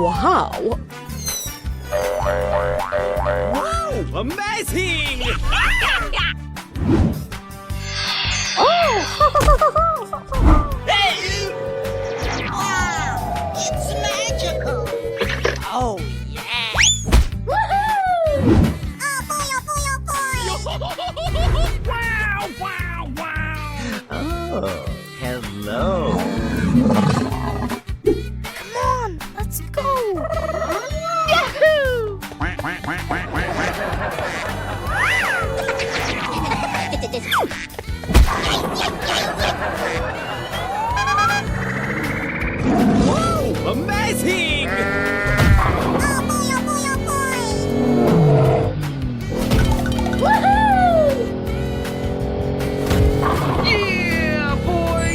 Wow! Wow! Amazing! Oh! Wow! It's magical! Oh, yes! Woohoo! Oh boy, oh boy, oh boy! Wow, wow, wow! Oh, hello. Come on, let's go! Yahoo! Wow! Amazing! Oh boy, oh boy, oh boy! Woohoo! Yeah, boy!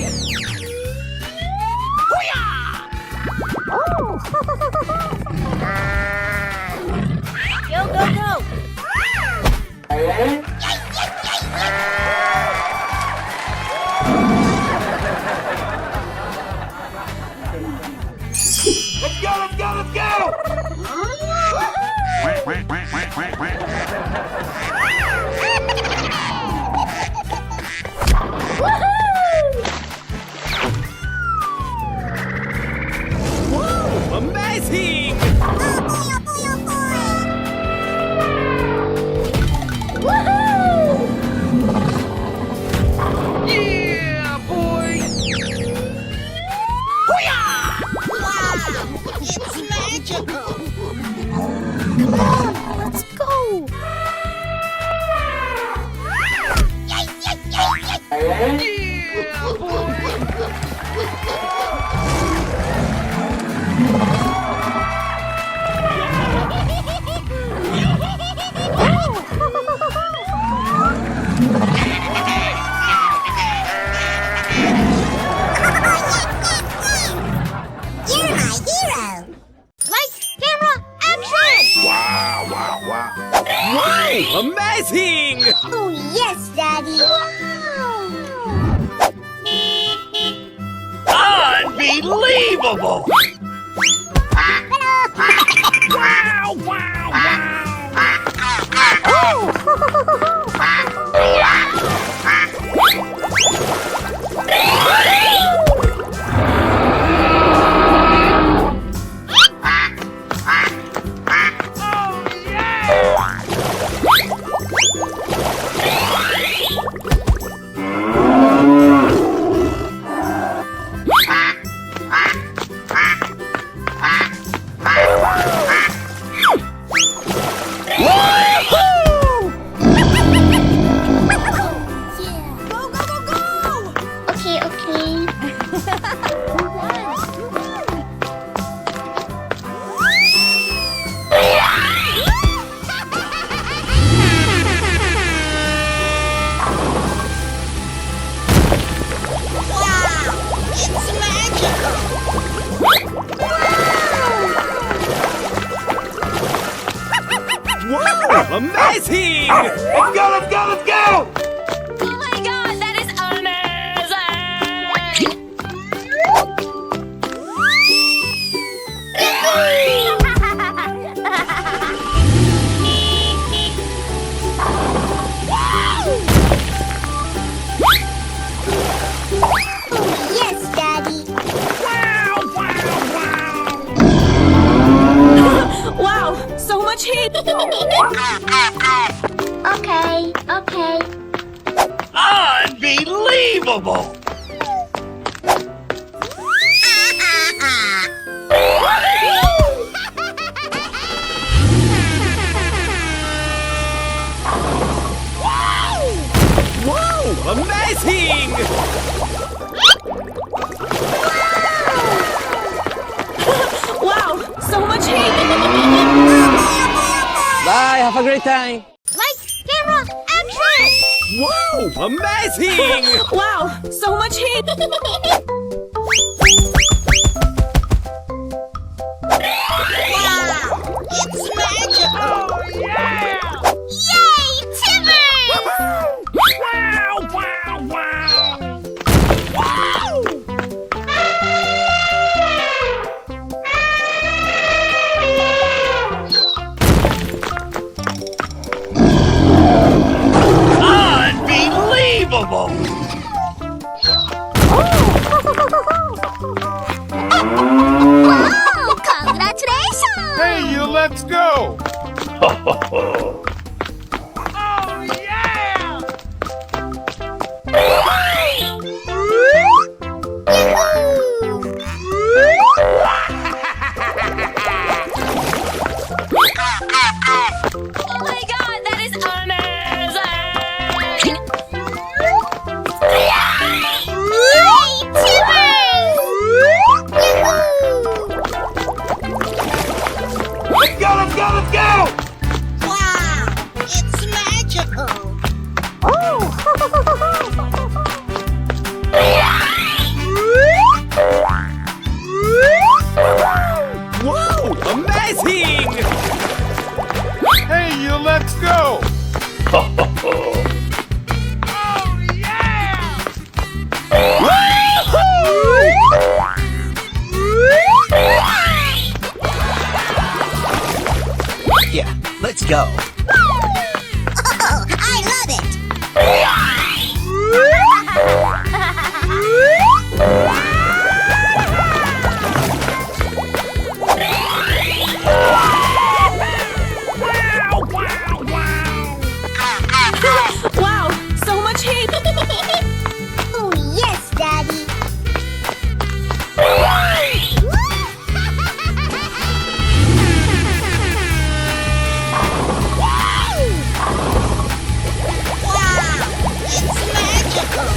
Oh! Go, go, go! Let's go, let's go, let's go! Wow! Amazing! Oh boy, oh boy, oh boy! Woohoo! Yeah, boy! Wow! It's magical! Come on, let's go! Yeah, boy! You're my hero! Lights, camera, action! Wow, wow, wow! Wow! Amazing! Oh yes, Daddy! Unbelievable! Wow, wow, wow! Okay, okay. Wow! It's magical! Wow! Amazing! Let's go, let's go, let's go! Oh my god, that is Oh yes, Daddy! Wow, wow, wow! Wow, so much heat! Okay, okay. Unbelievable! Wow! Amazing! Wow, so much heat! Bye, have a great time. Lights, camera, action! Wow! Amazing! Wow, so much heat! Wow! It's magical! Oh, yeah! Yay, Timber! Wow, wow, wow! Unbelievable! Wow! Congratulations! Hey, you, let's go! Oh my god, that is amazing! Let's go, let's go, let's go! Wow! It's magical! Whoa, amazing! Hey, you, let's go! Yeah, let's go. Oh, I love it! Wow, so much heat! Oh, yes, Daddy! Wow! It's magical!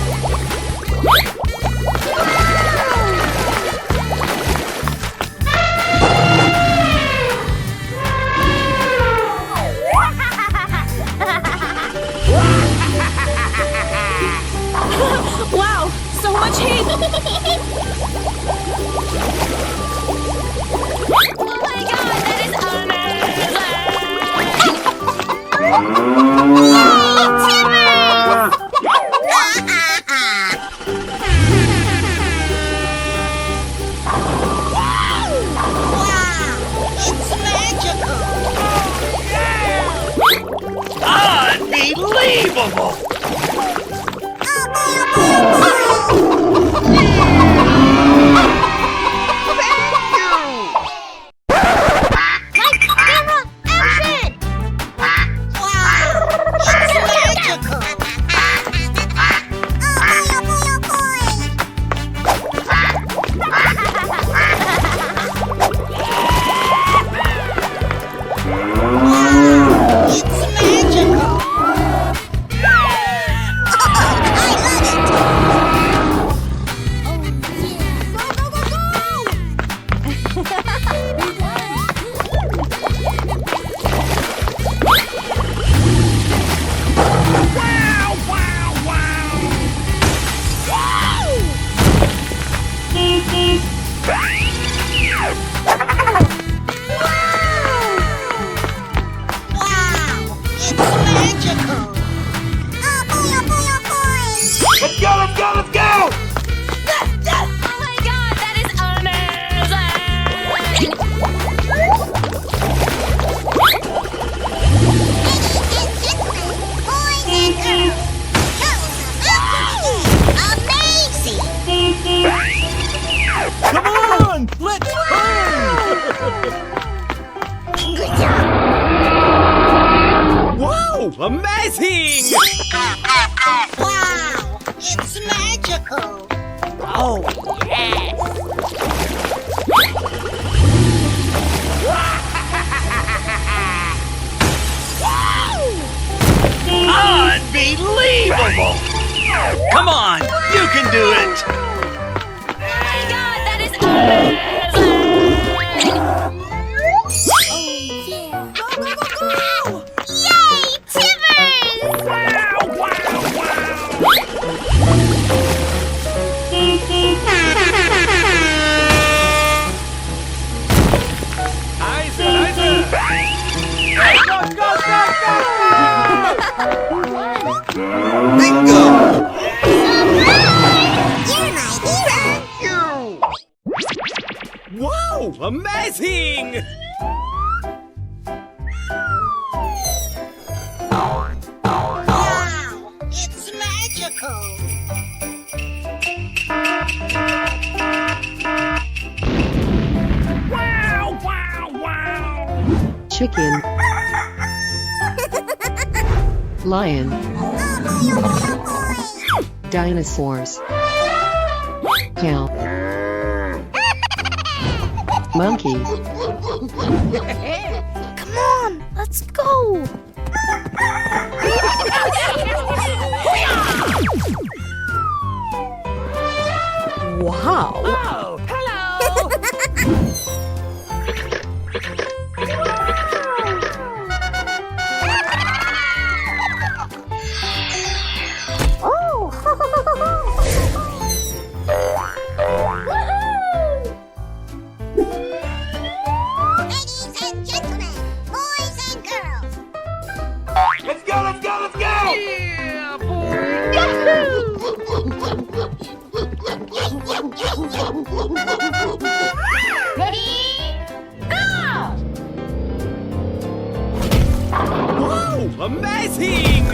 Wow, so much heat! Oh my god, that is Wow! It's magical! Unbelievable! Camera, action! Wow! It's magical! Oh boy, oh boy, oh boy! Wow! It's magical! I love it! Oh yeah! Go, go, go, go! Wow! It's magical! Oh boy, oh boy, oh boy! Let's go, let's go, let's go! Oh my god, that is amazing! Ladies and gentlemen, boys and girls, amazing! Come on, let's Good job! Wow, amazing! Wow! It's magical! Oh, Unbelievable! Come on, you can do it! Oh my god, that is amazing! Go, go, go, go! Yay! Timbers! Nice, nice! Go, go, go, go, bingo! You're my hero! Wow, amazing! Wow! It's magical! Wow, wow, wow. Chicken. Lion. Dinosaurs. Cow. Monkey. Come on, let's go. Wow. Oh, hello. Ladies and gentlemen, boys and girls, Let's go, let's go, let's go! Yeah, boy. ready? Go! Wow, amazing!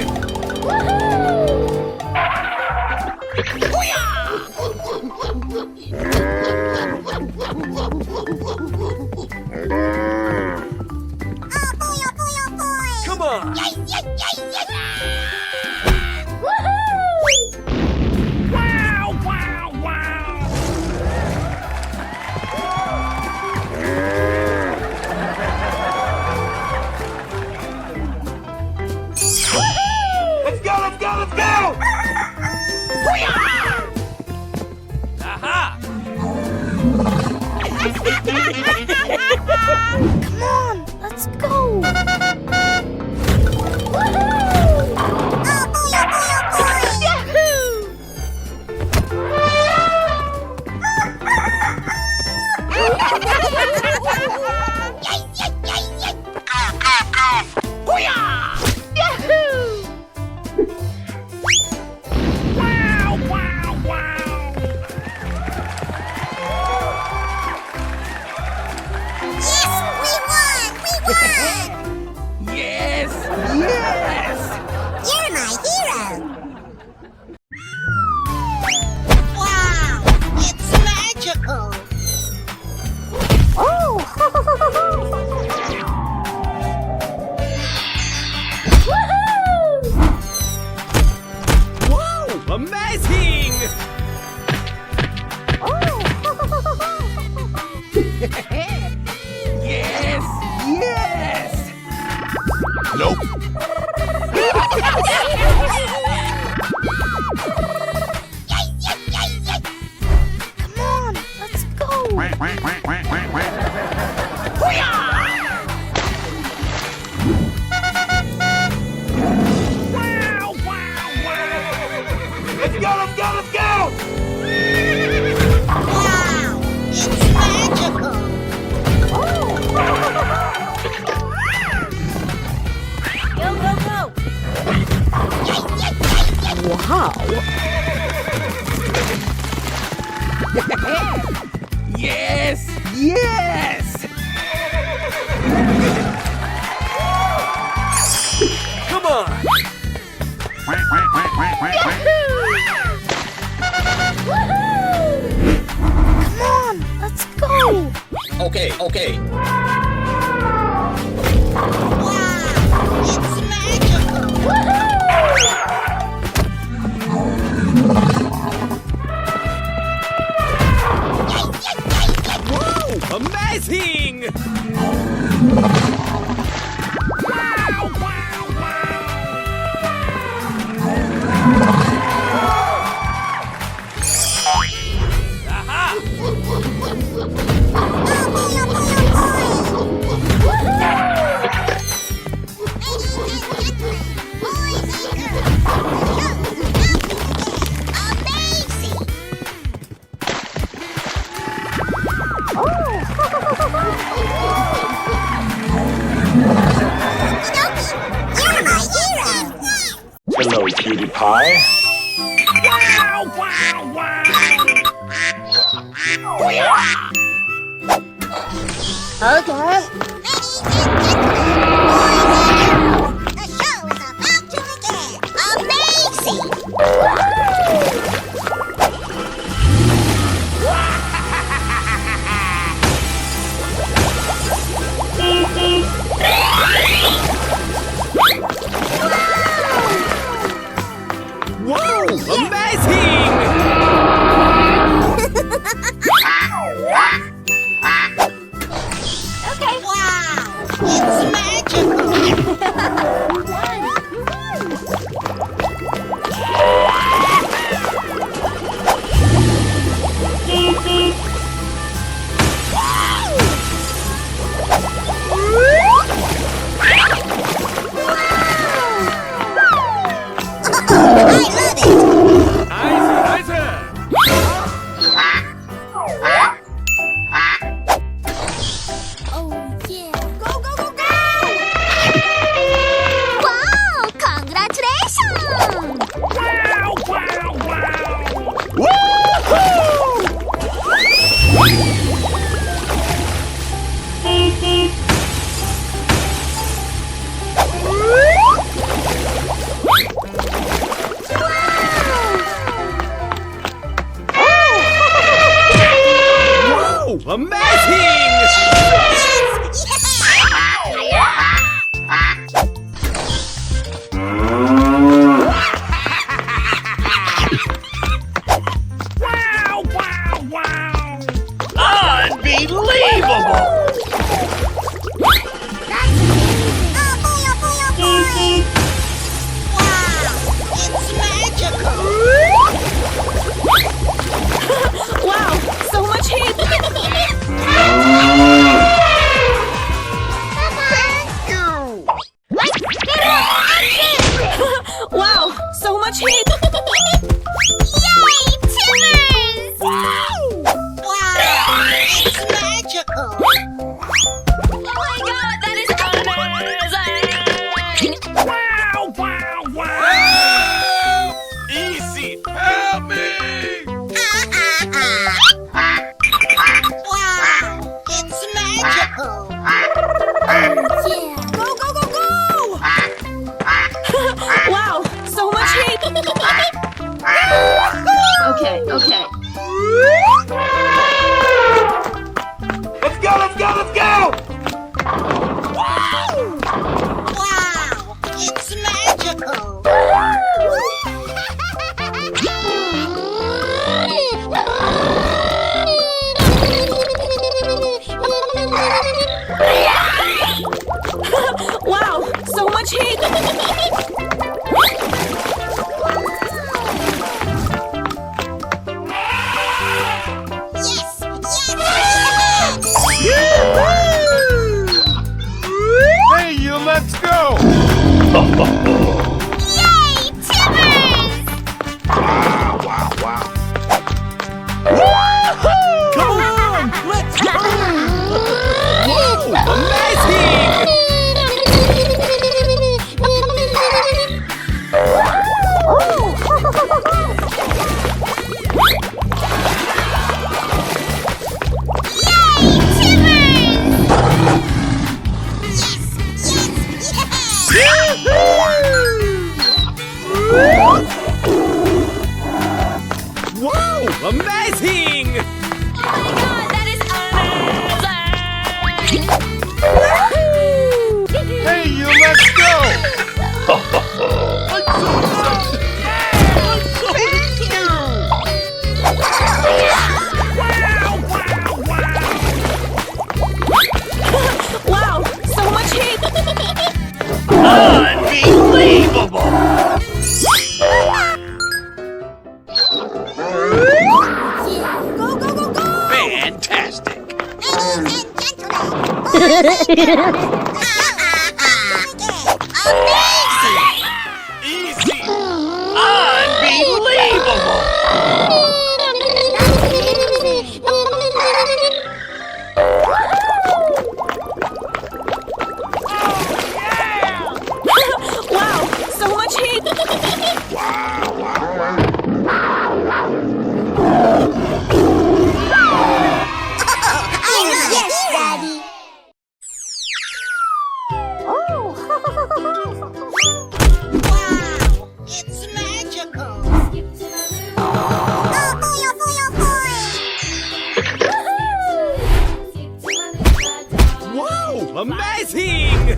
Oh boy, oh boy, oh boy! Come on! Yay, yay, yay, yay! Wow, wow, wow! Let's go, let's go, let's go! Aha! Come on, let's go! Oh boy, oh boy, oh boy! Yay, yay, yay, yay! Wow, wow, wow! Yes, we won! We won! Yes! Yes! You're my hero! Wow! It's magical! Oh! Wow, amazing! Yes! Yes! Nope! Yay, yay, yay, yay! Come on, let's go! Wow, wow, wow! Let's go, let's go, let's go! Wow! It's magical! Go, go, go! Yay, yay, yay, yay! Wow. Yes! Yes! Come on! Come on, let's go! Okay, okay. Wow! It's magical! Yay, yay, yay, yay! Wow, amazing! Wow, wow, wow! Aha! Hello, cutie pie. Wow, wow, wow! The show is about to begin. Amazing! Amazing! Wow, wow, wow! Unbelievable! Wow, so much heat! Wow, so much heat! Yay, Timmers! Wow, it's magical! Oh my god, that is amazing! Wow, wow, wow! Easy! Help me! Wow, it's magical! Go, go, go, go! Wow, so much heat! Okay. Let's go, let's go, let's go! Wow, it's magical! Wow, so much heat! Yes, Hey, you, let's go! Yay, Timmers! Wow, wow, wow! Come on, let's go! Whoa, amazing! Wow, amazing! Oh my god, that is amazing! Hey, you, let's go! Wow, so much heat! Unbelievable! Go, go, go, go! Fantastic! Easy! Unbelievable! Wow, so much heat! Yes, Daddy! Wow, it's magical! Oh boy, Wow, amazing!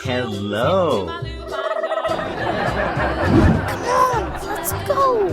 Hello. Let's go!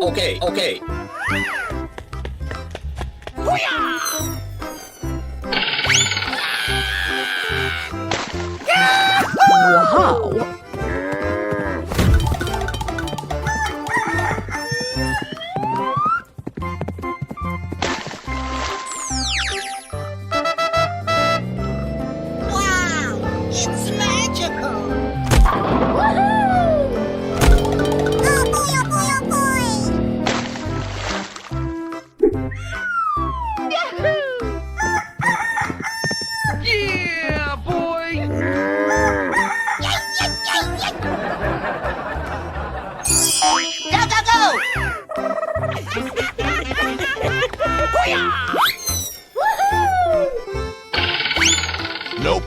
Okay, okay. Wow. Wow! It's magical! Yeah, boy! Go, go, go! Nope.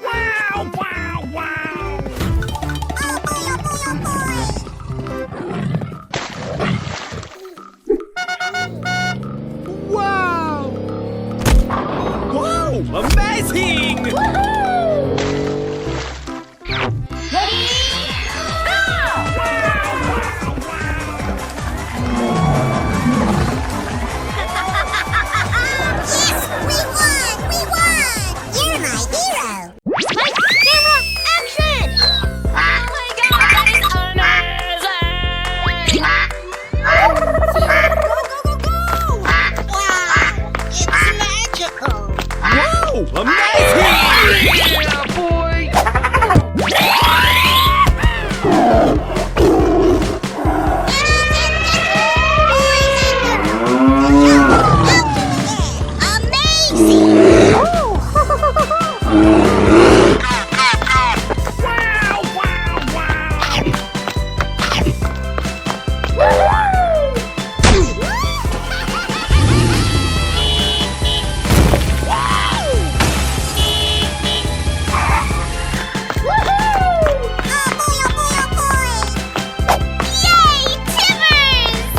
Wow, wow, wow! Wow! Wow! Amazing! Yes, we won! We won! You're my hero! Lights, camera, action! Oh my god, that is amazing! Go, go, go, go! Wow! It's magical! Wow! Amazing! Yeah, boy! Amazing! Wow, wow, wow! Yay, Timmers!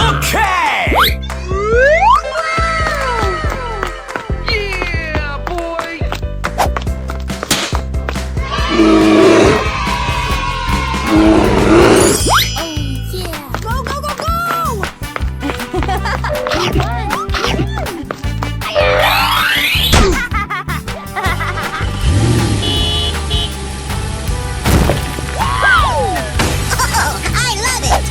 Okay! Yeah, boy! Go, go, go, go! Oh, I love it!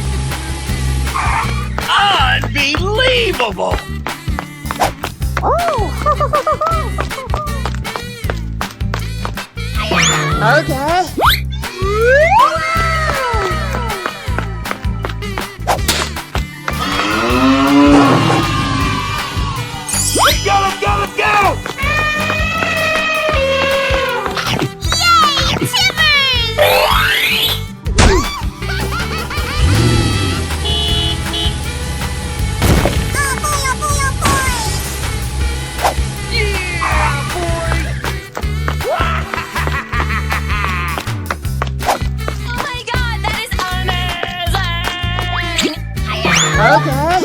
Unbelievable! Okay. Let's go, let's go, let's go! Yay, Timmers! Yeah, boy! Oh my god, that is amazing! Okay.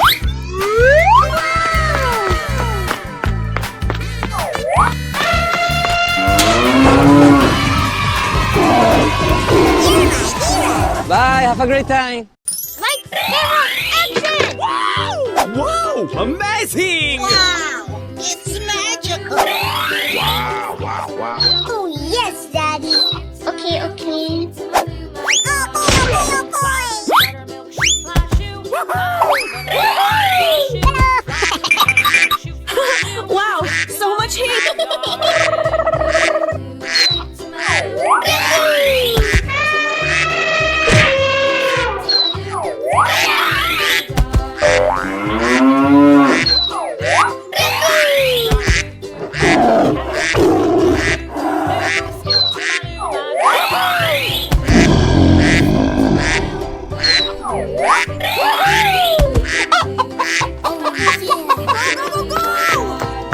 Bye, have a great time. Lights, camera, action! Wow! Amazing! Wow! It's magical! Wow, wow, wow! Oh, yes, Daddy! Okay, okay. Wow, so much heat!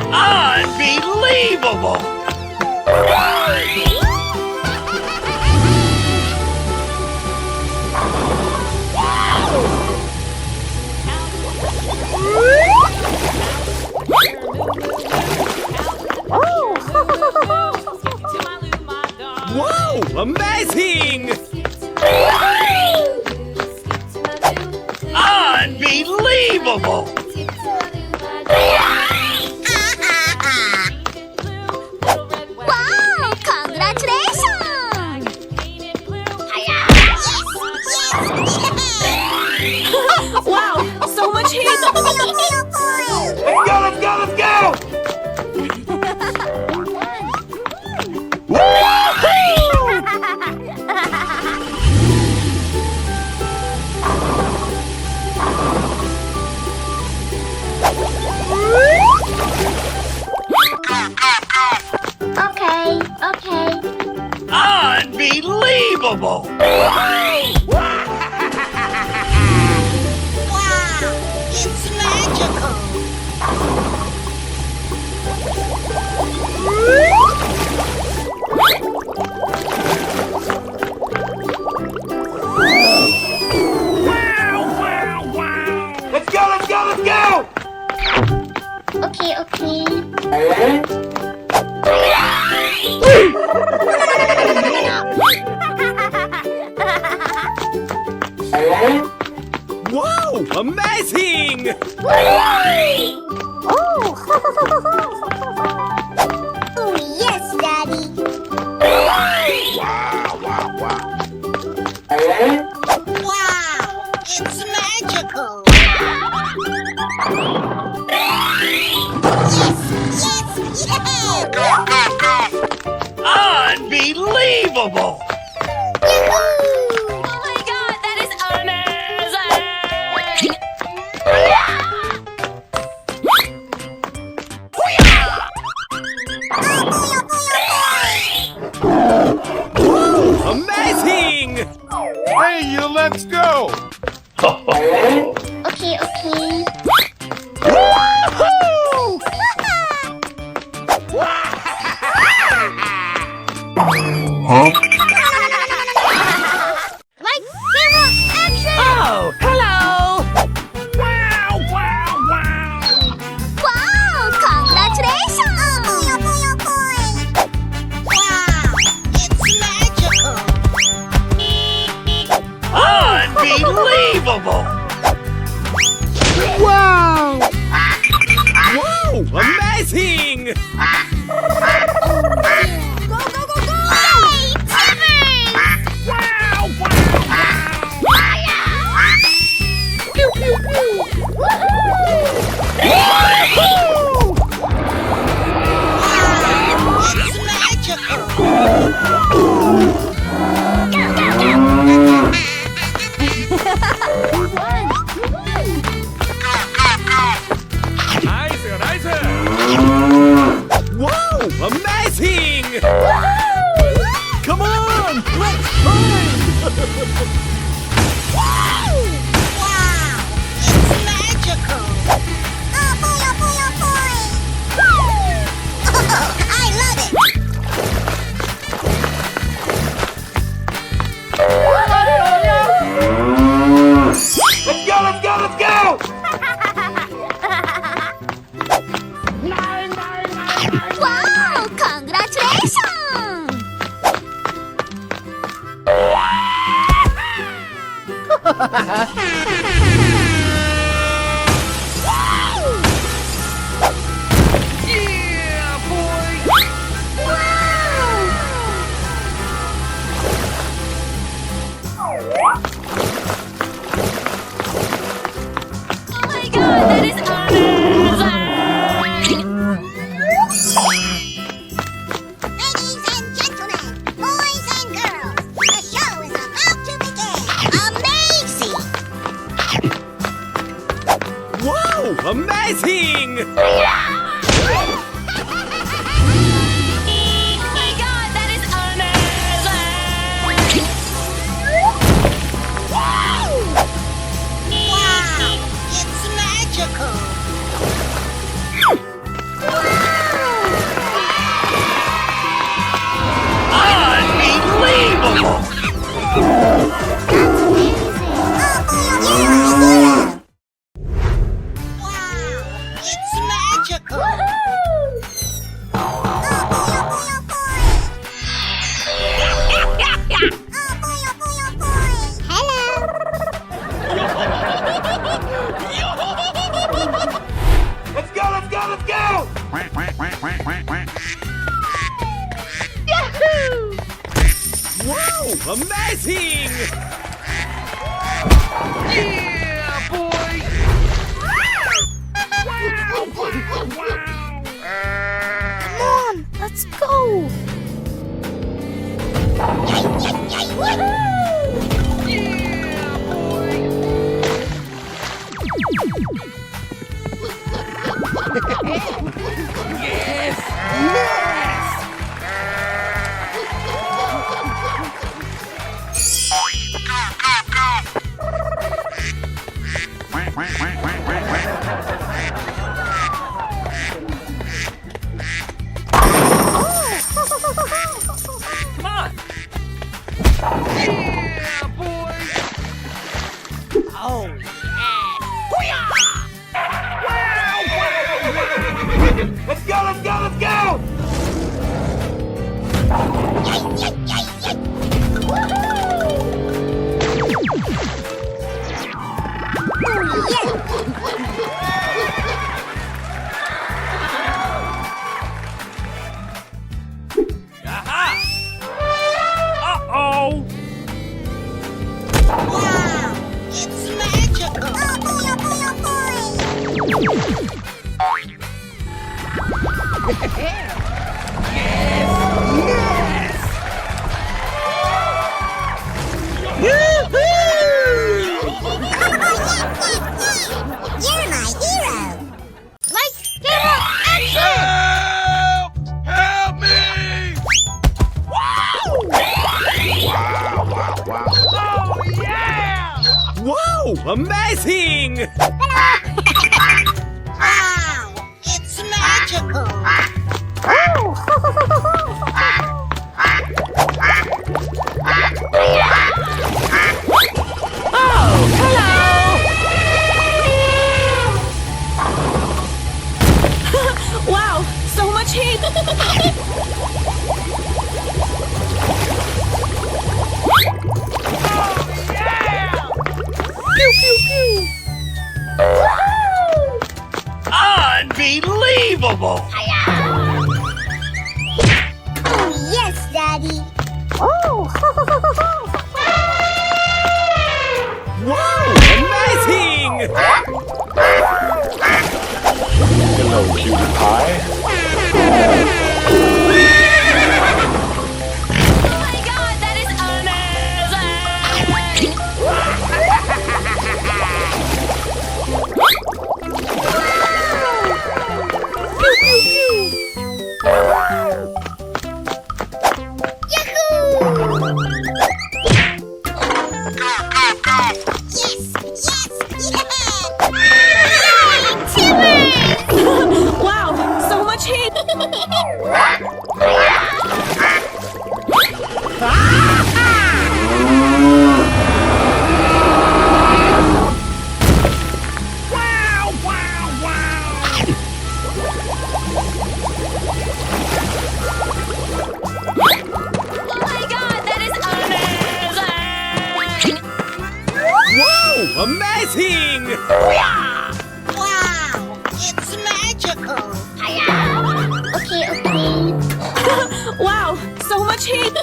Unbelievable! Let's go, let's go! Okay, okay. Unbelievable! Wow! It's magical! Let's go, let's go, let's go! Okay, okay. Wow, amazing! Oh! Oh, yes, Daddy! Wow! It's magical! Yes! Yes! Yeah! Unbelievable! Oh my god, that is amazing! Amazing! Hey, you, let's go! Okay, okay. Huh? Like camera action! Oh, hello! Wow, wow, wow! Wow! Congratulations! Wow! It's magical! Unbelievable! Wow! Wow, amazing! Go, go, go, go! Yay! Timmons! Wow, wow, Pew, pew, pew! Wow! It's magical! Nice, nice! Wow, amazing! Come on, let's play! Wow! It's magical! Oh boy, oh boy, oh boy! I love it! Let's go, let's go, let's go! Wow! Congratulations! Yeah, boy! Oh my god, that is amazing! Ladies and gentlemen, boys and girls, the show is about to begin. Amazing! Wow, amazing! Oh my god, that is amazing! Wow! It's magical! Unbelievable! Wow! It's magical! Let's go, let's go, let's go! Wow, amazing! Yeah, boy! let's go! Let's go, let's go, let's go! Aha! Uh-oh! Wow! It's magical! Oh boy, oh boy, oh boy! You're my hero! Lights, camera, action! Help! Help me! Oh, yeah! Whoa! Amazing! Wow! It's magical! Wow, so much heat! Pew, pew, pew! Unbelievable! Oh, yes, Daddy! Wow! Amazing! Hello, cutie pie. Oh my god, that is amazing! Yes! Yes! Yeah! Wow, so much heat! Oh my god, that is amazing! Wow! Amazing! Wow! It's magical! Wow, so much heat!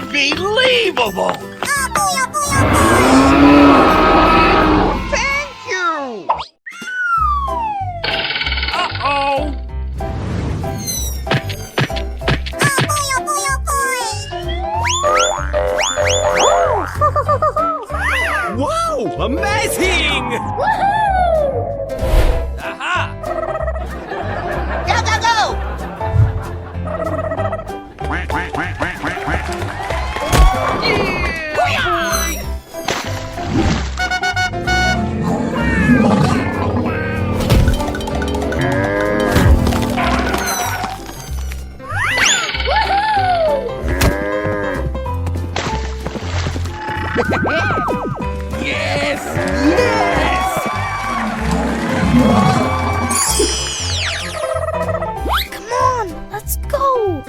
Unbelievable! Oh boy, oh boy, oh boy! Thank you! Uh-oh! Oh boy, oh boy, oh boy! Wow! Amazing! Aha! Go, go, go! Come on, let's go!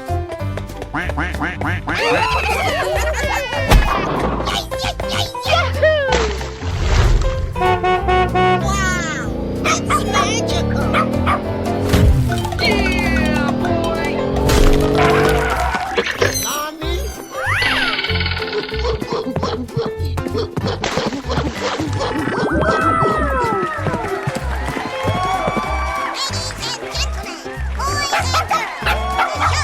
Wow! It's magical! Ladies and gentlemen, boys and girls,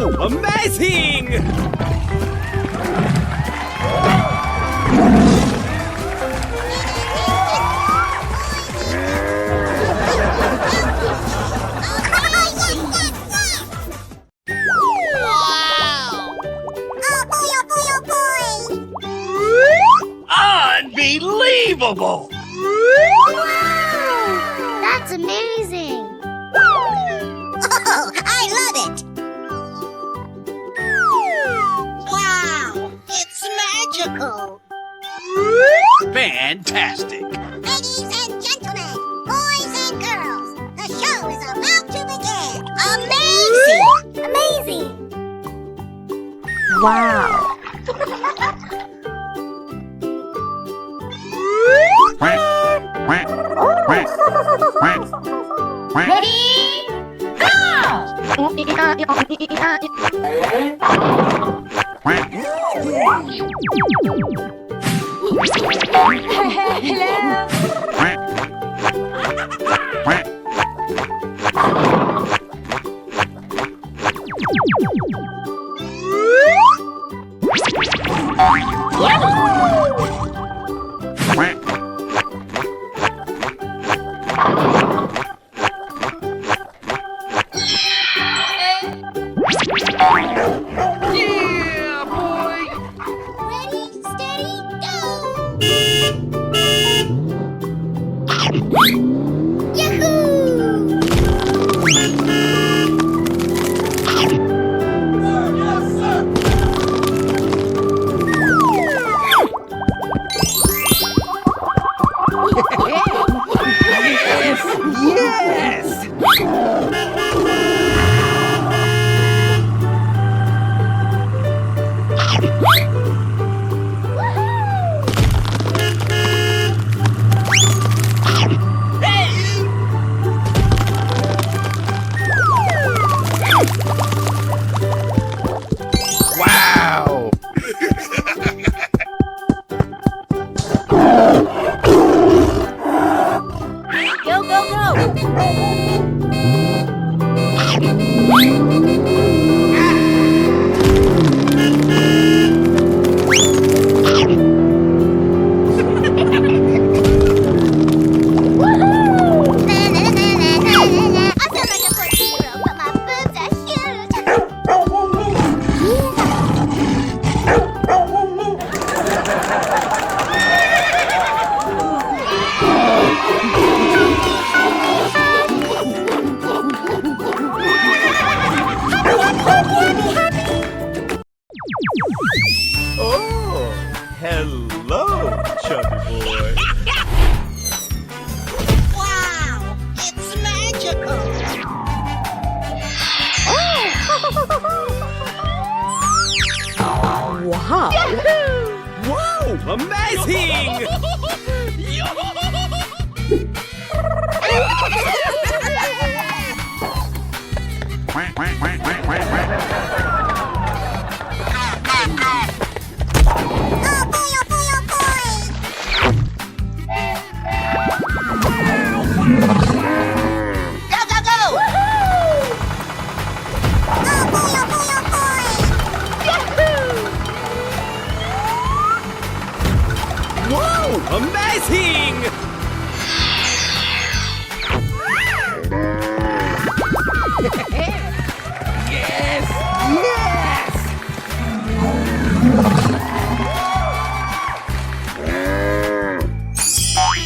Wow! Amazing! Unbelievable! That's amazing! Oh, I love it! Wow! It's magical! Fantastic! Ladies and gentlemen, boys and girls, the show is about to begin! Amazing! Amazing! Wow. Ready? Go! Ready, steady, go! Yahoo! Wow! Go, go, go. I feel like a foot hero, but my boobs are huge. Oh, hello, chubby boy. Wow! It's magical! Wow. Wow! Amazing! Oh boy, oh boy, oh boy! Go, go, go! Oh boy, oh boy, oh boy! Wow! Amazing! Yes! Yes!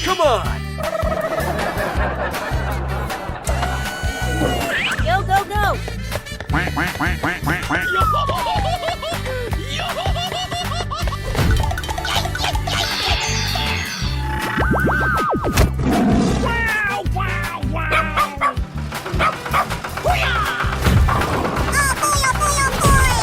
Come on! Go, go, go. Wow! Wow! Wow! Oh boy, oh boy, oh boy!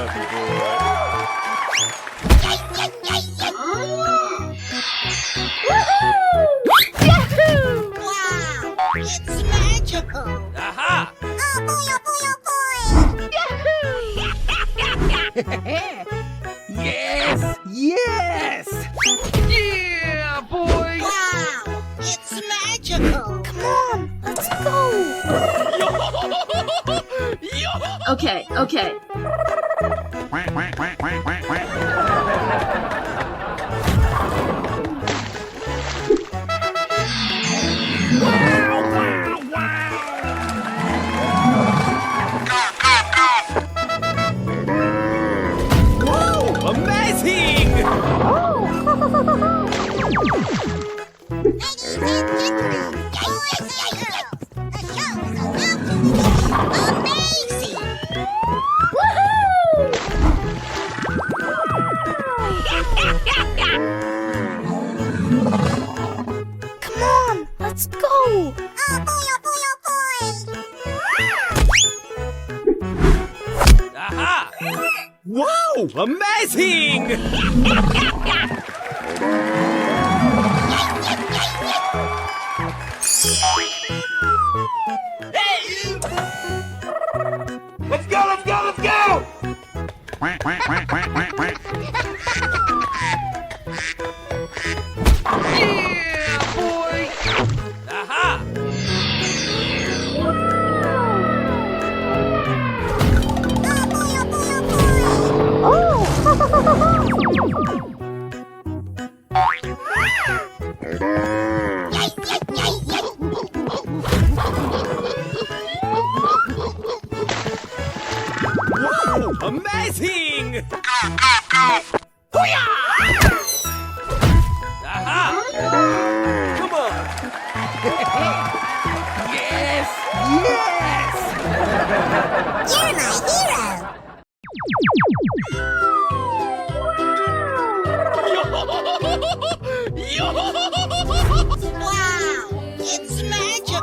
chubby boy. Wow, it's magical. Aha! Oh boy, oh boy, oh Yes! Yes! Yeah, boy! wow, it's magical. Come on, let's go. Okay, okay. Amazing! Ladies and gentlemen, boys and girls, the show is about to begin. Amazing! Come on, let's go. Oh boy, oh boy, oh boy. Aha! Wow! Amazing! Let's go, let's go, let's go! Yeah, boy! Aha! Wow! Amazing! Hoo-yah! Aha! Come on! Yes! Yes! You're my hero. Wow, it's magical.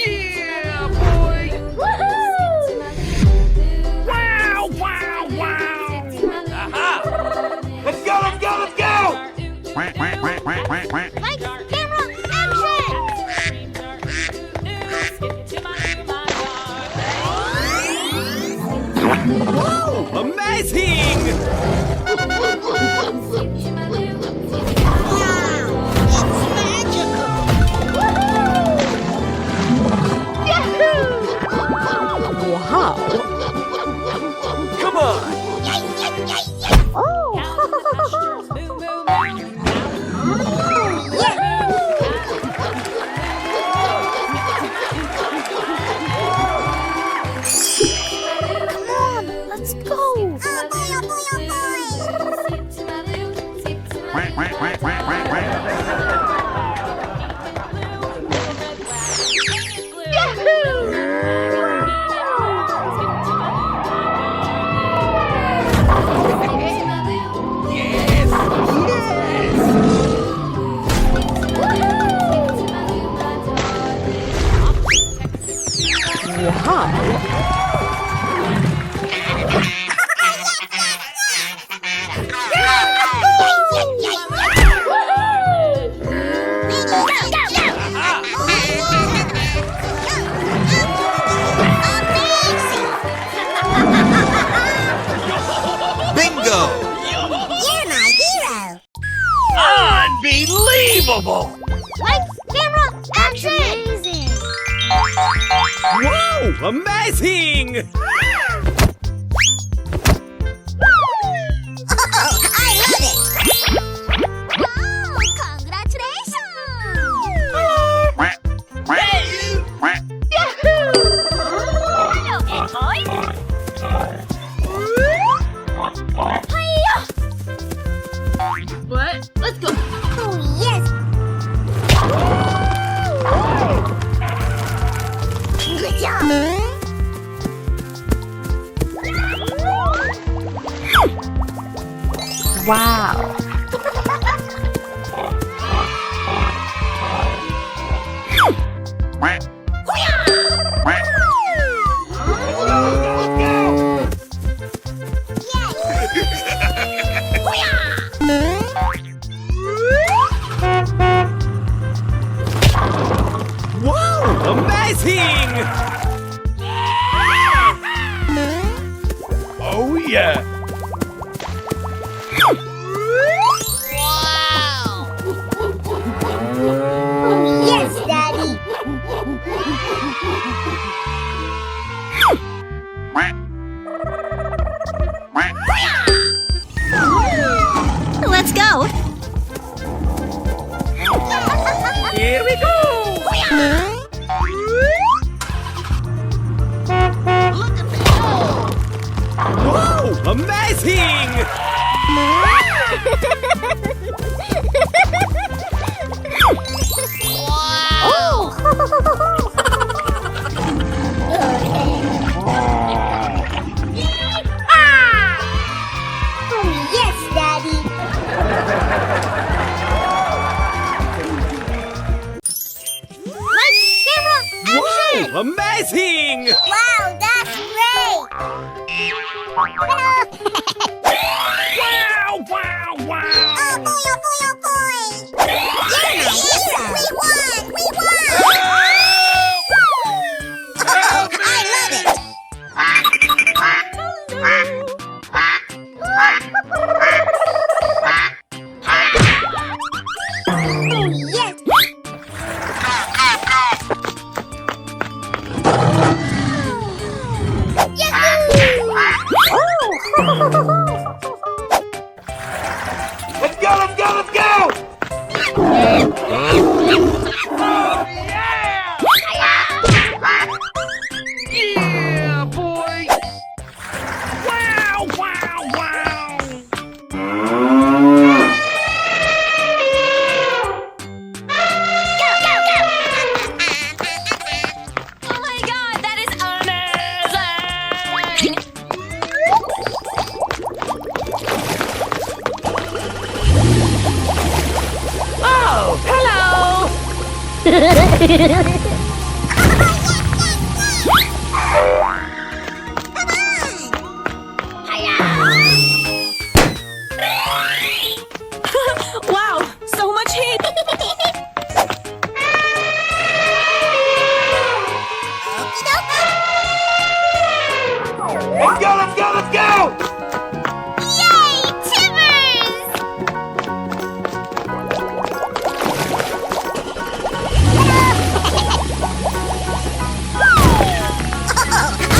Yeah, boy! Wow, wow, wow! Aha! Let's go, let's go, let's go! Lights, camera, action! Wow! Amazing! Wow, it's magical. Come on! Come on, let's go. Oh boy, oh boy, oh Yes! Bingo! You're my hero. Unbelievable! Lights, camera, action! Amazing. Wow! Amazing! I love it. Wow, congratulations. What? Let's go. Oh, yes. Good job. Wow. Amazing! Oh, yeah! Yes, Daddy. Let's go. Here we go! Whoa! Amazing! Yes, Daddy. Lights, camera, action! Whoa! Amazing! Wow, that's great! Wow! Wow! Wow! Oh boy, oh boy, oh boy! Yes! We won! We won! I love it! Oh, yes! Let's go! Let's go! Let's go! Oh, yeah! Yeah, boy! Wow! Wow! Wow! Oh my god, that is amazing! Oh, hello! Wow, so much heat! Let's go! Let's go! Let's go! Yay, Timbers!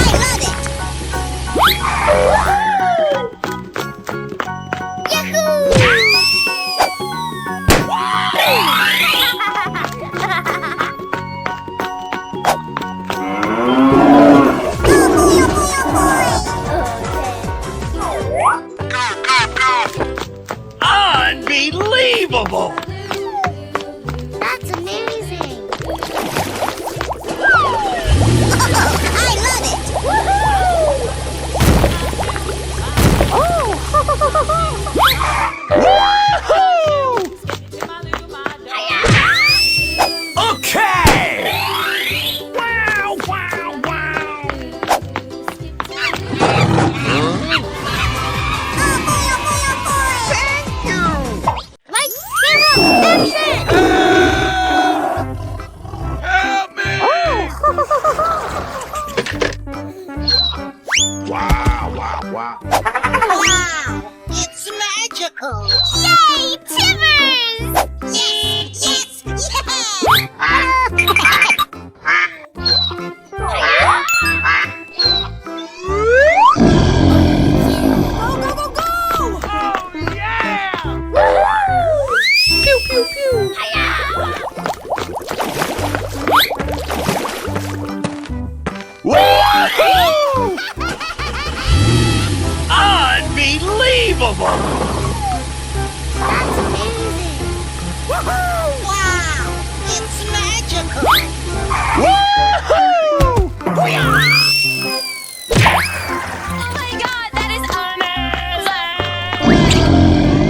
I love it! Unbelievable! That's amazing! I love it! Okay! Wow! Wow! Wow! Thank you! Lights, camera, action! Help me! Wow, wow, wow. Wow! It's magical! Yay, Timbers! Yes! Yes! Go, go, go, go! Oh, yeah! Pew, pew, pew! Woo-hoo! Unbelievable! That's amazing! Woohoo! Wow! It's magical! Woo-hoo! Oh my god, that is amazing!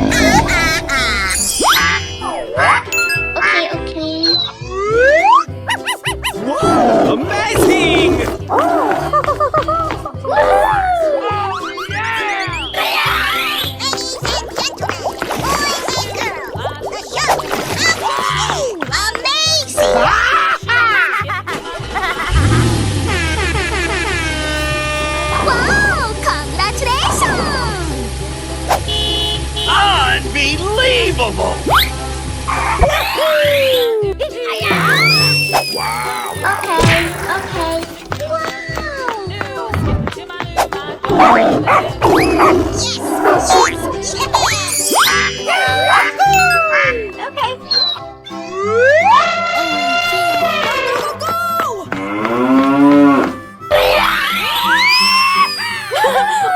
Unbelievable! Wow. Okay, okay.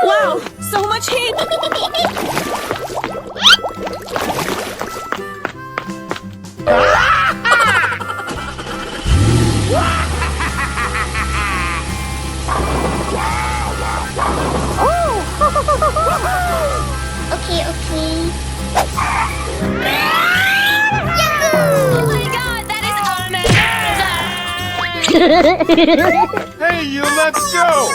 Wow, so much heat! Okay, okay. Oh my god, that is amazing! Hey, you, let's go.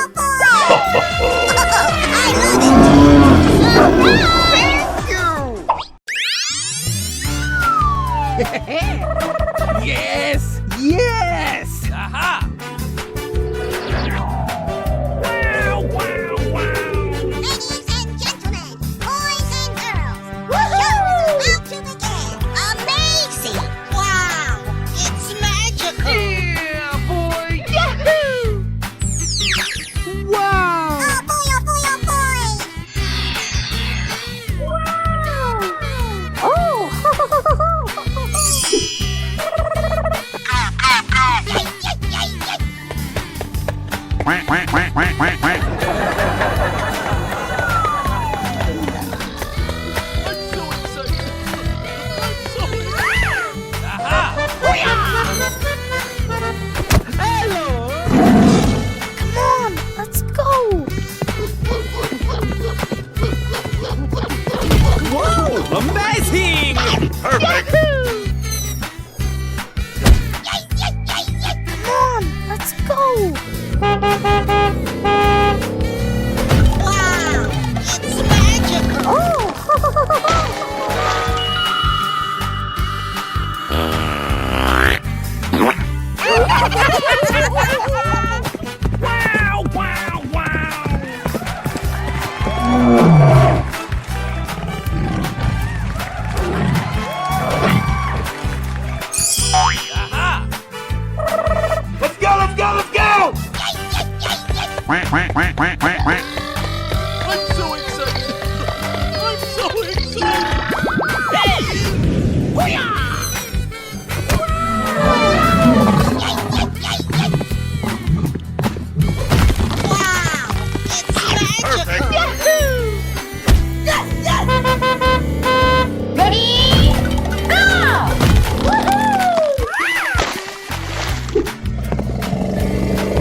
Yes! Yes! Aha! Wow, wow, wow! Ladies and gentlemen, boys and girls, the show is about to begin. Amazing! Wow! It's magical! Yeah, boy! Yahoo! Wow! Oh boy, oh boy, oh boy! Wow! Oh! Quack, quack, quack, quack, quack, quack. I'm so excited! I'm so excited! Aha! Hello! Come on, let's go! Whoa! Amazing! Perfect. Come on, let's go! Wow! It's magical! Wow, wow, wow! Aha! Let's go, let's go, let's go! Quack, quack, quack, quack, quack, quack. I'm so excited! I'm so excited! Hey! Hoo-yah! Wow! It's magical! Perfect. Ready? Go!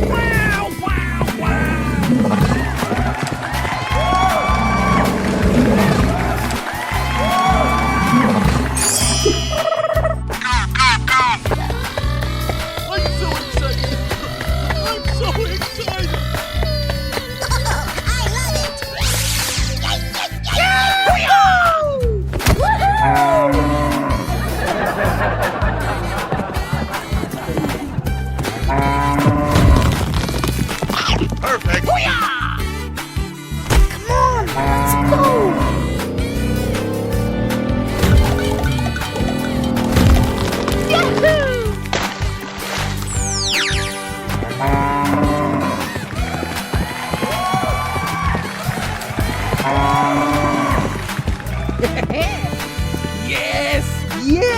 Wow, wow, wow! I'm so excited! I'm so excited! I love it! Perfect. Come on, let's go! Yes! Yes!